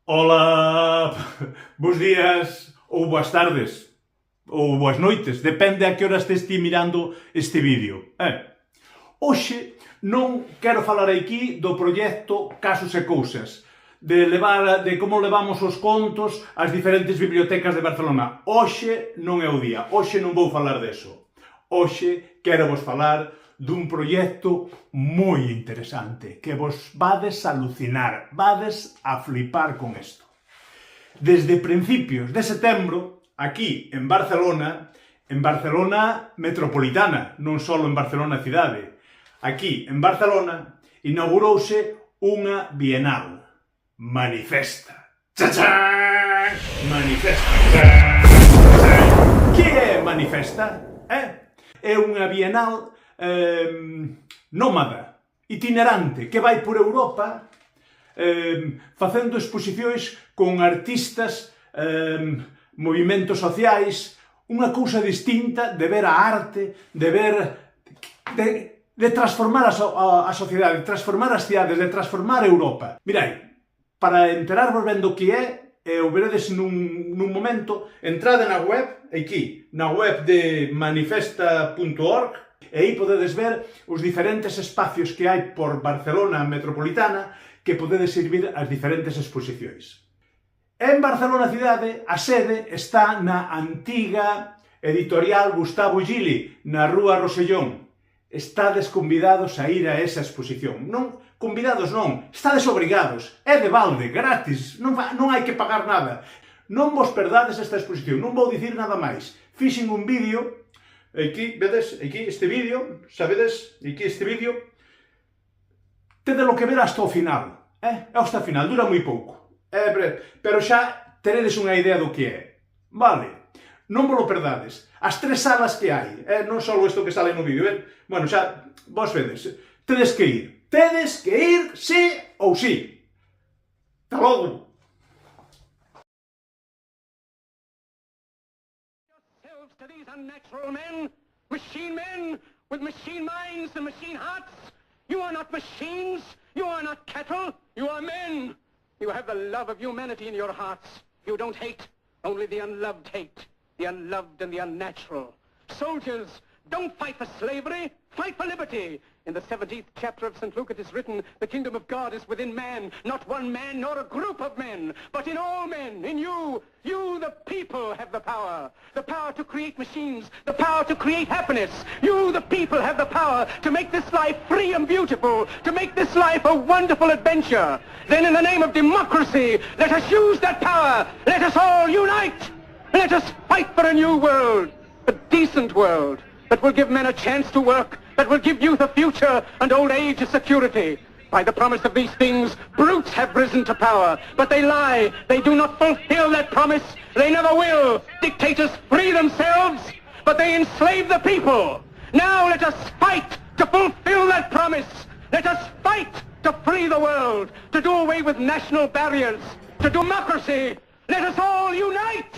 Ola, bos días ou boas tardes ou boas noites, depende a que hora estes ti mirando este vídeo. Hoxe non quero falar aquí do proxecto Casos e Cousas, de como levamos os contos ás diferentes bibliotecas de Barcelona. Hoxe non é o día, hoxe non vou falar deso. Hoxe quero vos falar dun proxecto moi interesante, que vos vades a alucinar, vades a flipar con isto. Desde principios de setembro, aquí en Barcelona metropolitana, non só en Barcelona cidade, aquí en Barcelona inaugurouse unha bienal, Manifesta. ¡Chachán! Manifesta. Que é Manifesta? É unha bienal nómada, itinerante, que vai por Europa facendo exposicións con artistas, movimentos sociais, unha cousa distinta de ver a arte, de transformar a sociedade, de transformar as cidades, de transformar Europa. Mirai, para enterarvos ben do que é, o veredes nun momento, entrade na web, aquí, na web de manifesta.org, e aí podedes ver os diferentes espacios que hai por Barcelona metropolitana que podedes ir ás diferentes exposicións. En Barcelona cidade, a sede está na antiga editorial Gustavo Gili, na rúa Rosellón. Estades convidados a ir a esa exposición. Non, convidados non, estades obrigados. É de balde, gratis, non hai que pagar nada. Non vos perdades esta exposición, non vou dicir nada máis. Fixen un vídeo, aquí, vedes, aquí este vídeo, sabedes, aquí este vídeo, tedelo que ver hasta o final, hasta o final, dura moi pouco, pero xa teredes unha idea do que é, vale, non vos lo perdades, as tres salas que hai, non só isto que sale no vídeo, bueno, xa, vos vedes, tedes que ir, sí ou sí, ata logo. To these unnatural men with machine minds and machine hearts. You are not machines, you are not cattle, you are men. You have the love of humanity in your hearts. You don't hate, only the unloved hate, the unloved and the unnatural. Soldiers, don't fight for slavery, fight for liberty. In the 17th chapter of St. Luke it is written, the kingdom of God is within man, not one man nor a group of men, but in all men, in you. You, the people, have the power to create machines, the power to create happiness. You, the people, have the power to make this life free and beautiful, to make this life a wonderful adventure. Then in the name of democracy, let us use that power. Let us all unite. Let us fight for a new world, a decent world, that will give men a chance to work, that will give youth a future and old age a security. By the promise of these things, brutes have risen to power, but they lie. They do not fulfill that promise. They never will. Dictators free themselves, but they enslave the people. Now let us fight to fulfill that promise. Let us fight to free the world, to do away with national barriers, to democracy. Let us all unite!